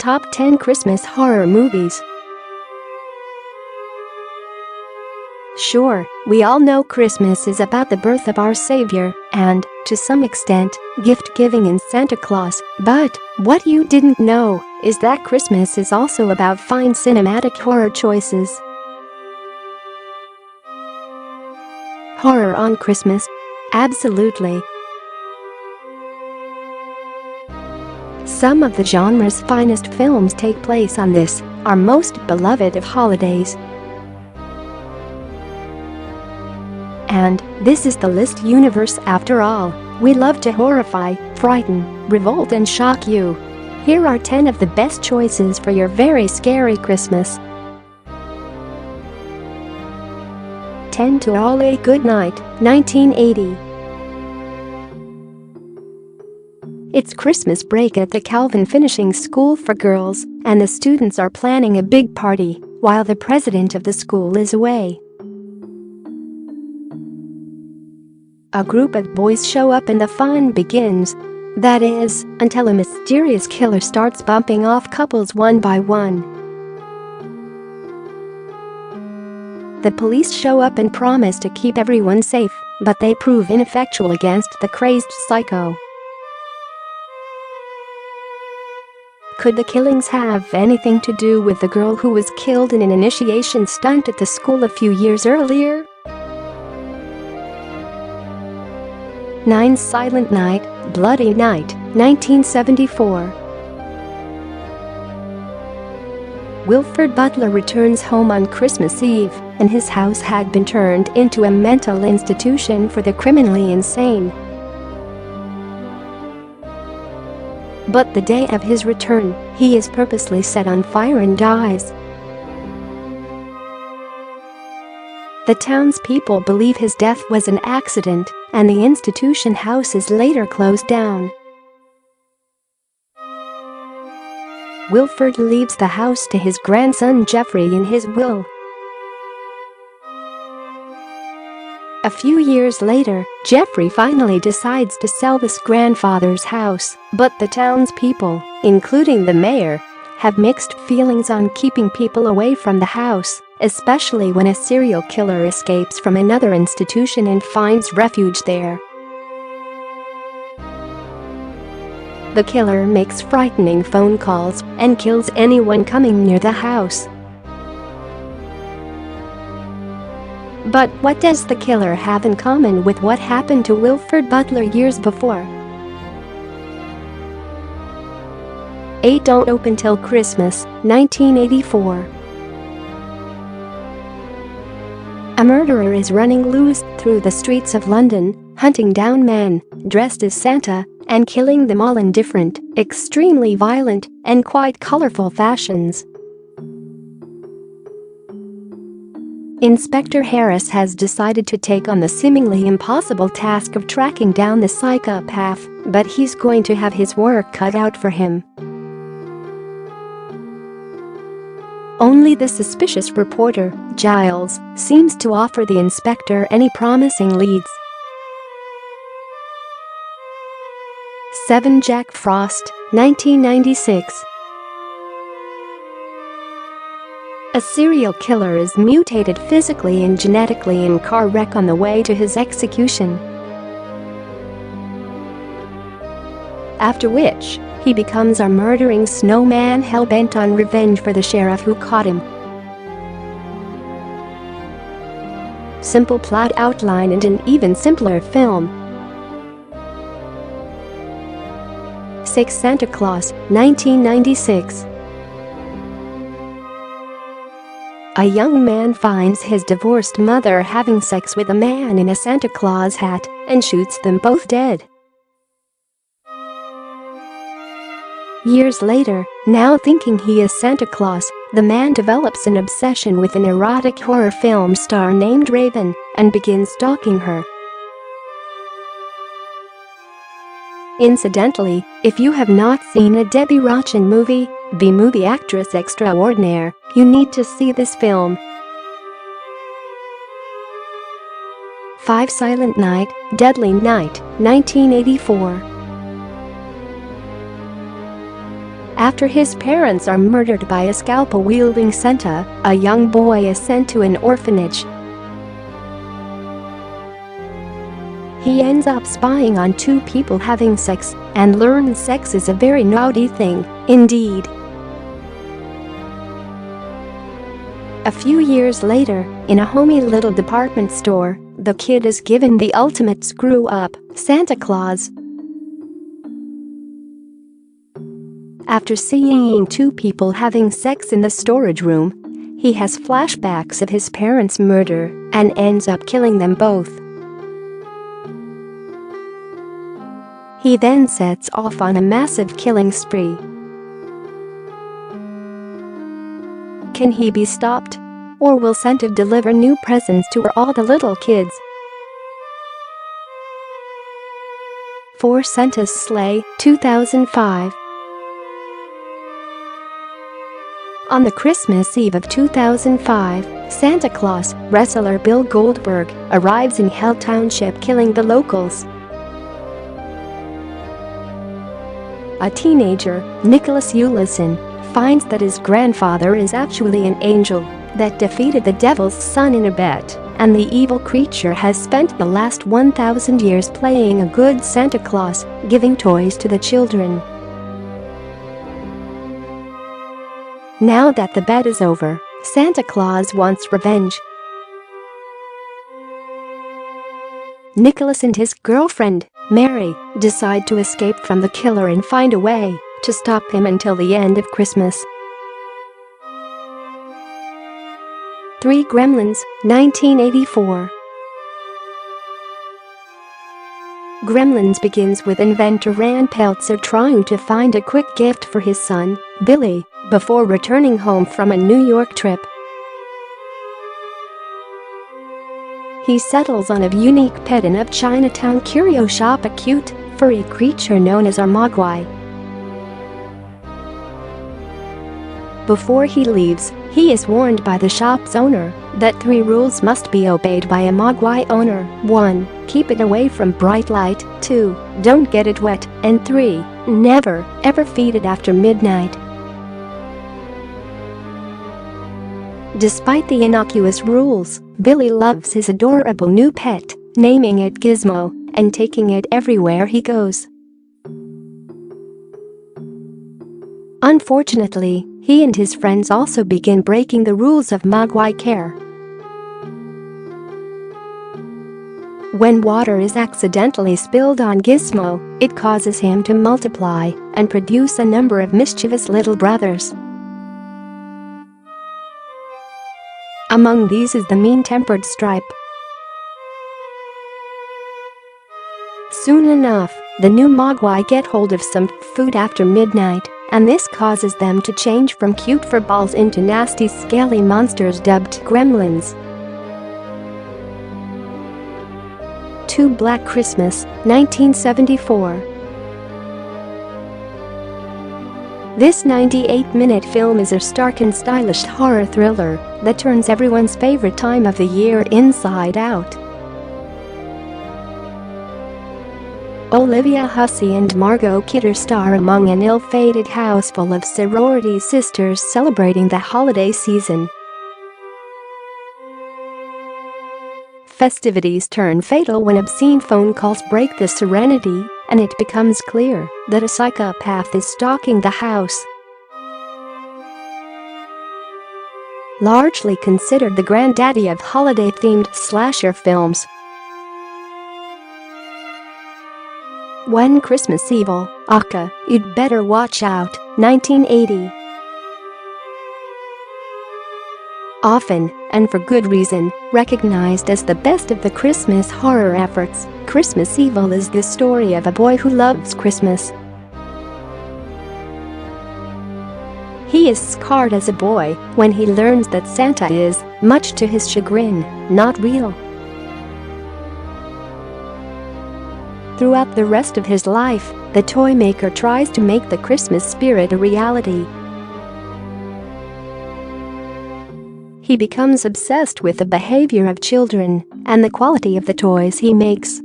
Top 10 Christmas Horror Movies. Sure, we all know Christmas is about the birth of our Savior and, to some extent, gift-giving and Santa Claus, but what you didn't know is that Christmas is also about fine cinematic horror choices. Horror on Christmas? Absolutely. Some of the genre's finest films take place on this, our most beloved of holidays. And this is the list universe after all. We love to horrify, frighten, revolt and shock you. Here are 10 of the best choices for your very scary Christmas. 10 to All a Good Night, 1980. It's Christmas break at the Calvin Finishing School for girls, and the students are planning a big party, while the president of the school is away. A group of boys show up and the fun begins. That is, until a mysterious killer starts bumping off couples one by one. The police show up and promise to keep everyone safe, but they prove ineffectual against the crazed psycho. Could the killings have anything to do with the girl who was killed in an initiation stunt at the school a few years earlier? 9 Silent Night, Bloody Night, 1974. Wilford Butler returns home on Christmas Eve, and his house had been turned into a mental institution for the criminally insane. But the day of his return, he is purposely set on fire and dies. The townspeople believe his death was an accident, and the institution house is later closed down. Wilford leaves the house to his grandson Jeffrey in his will. A few years later, Jeffrey finally decides to sell his grandfather's house, but the townspeople, including the mayor, have mixed feelings on keeping people away from the house, especially when a serial killer escapes from another institution and finds refuge there. The killer makes frightening phone calls and kills anyone coming near the house. But what does the killer have in common with what happened to Wilford Butler years before? 8 Don't Open Till Christmas, 1984. A murderer is running loose through the streets of London, hunting down men dressed as Santa and killing them all in different, extremely violent, and quite colorful fashions. Inspector Harris has decided to take on the seemingly impossible task of tracking down the psychopath, but he's going to have his work cut out for him. Only the suspicious reporter, Giles, seems to offer the inspector any promising leads. 7 Jack Frost, 1996. A serial killer is mutated physically and genetically in car wreck on the way to his execution. After which, he becomes a murdering snowman hell-bent on revenge for the sheriff who caught him. Simple plot outline and an even simpler film. 6 Santa Claus, 1996. A young man finds his divorced mother having sex with a man in a Santa Claus hat and shoots them both dead. Years later, now thinking he is Santa Claus, the man develops an obsession with an erotic horror film star named Raven and begins stalking her. Incidentally, if you have not seen a Debbie Rochen movie, B-movie actress extraordinaire, you need to see this film. 5 Silent Night, Deadly Night, 1984. After his parents are murdered by a scalpel-wielding Santa, a young boy is sent to an orphanage. He ends up spying on two people having sex and learns sex is a very naughty thing, indeed. A few years later, in a homey little department store, the kid is given the ultimate screw-up, Santa Claus. After seeing two people having sex in the storage room, he has flashbacks of his parents' murder and ends up killing them both. He then sets off on a massive killing spree. Can he be stopped? Or will Santa deliver new presents to all the little kids? For Santa's Sleigh, 2005. On the Christmas Eve of 2005, Santa Claus, wrestler Bill Goldberg, arrives in Hell Township killing the locals. A teenager, Nicholas Ulison, finds that his grandfather is actually an angel that defeated the devil's son in a bet, and the evil creature has spent the last 1,000 years playing a good Santa Claus, giving toys to the children. Now that the bet is over, Santa Claus wants revenge. Nicholas and his girlfriend, Mary, decide to escape from the killer and find a way to stop him until the end of Christmas. 3 Gremlins, 1984. Gremlins begins with inventor Rand Peltzer trying to find a quick gift for his son, Billy, before returning home from a New York trip. He settles on a unique pet in a Chinatown curio shop, a cute, furry creature known as a mogwai. Before he leaves, he is warned by the shop's owner that 3 rules must be obeyed by a mogwai owner. 1. Keep it away from bright light. 2. Don't get it wet. And 3. Never, ever feed it after midnight. Despite the innocuous rules, Billy loves his adorable new pet, naming it Gizmo and taking it everywhere he goes. Unfortunately, he and his friends also begin breaking the rules of mogwai care. When water is accidentally spilled on Gizmo, it causes him to multiply and produce a number of mischievous little brothers. Among these is the mean-tempered Stripe. Soon enough, the new mogwai get hold of some food after midnight, and this causes them to change from cute furballs into nasty scaly monsters dubbed Gremlins. 2 Black Christmas, 1974. This 98-minute film is a stark and stylish horror thriller that turns everyone's favorite time of the year inside out. Olivia Hussey and Margot Kidder star among an ill-fated house full of sorority sisters celebrating the holiday season. Festivities turn fatal when obscene phone calls break the serenity, and it becomes clear that a psychopath is stalking the house. Largely considered the granddaddy of holiday-themed slasher films. 1 Christmas Evil, Aka, You'd Better Watch Out, 1980. Often, and for good reason, recognized as the best of the Christmas horror efforts, Christmas Evil is the story of a boy who loves Christmas. He is scarred as a boy when he learns that Santa is, much to his chagrin, not real. Throughout the rest of his life, the toy maker tries to make the Christmas spirit a reality. He becomes obsessed with the behavior of children and the quality of the toys he makes.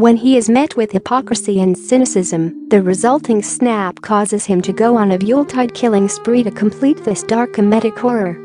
When he is met with hypocrisy and cynicism, the resulting snap causes him to go on a Yuletide killing spree to complete this dark comedic horror.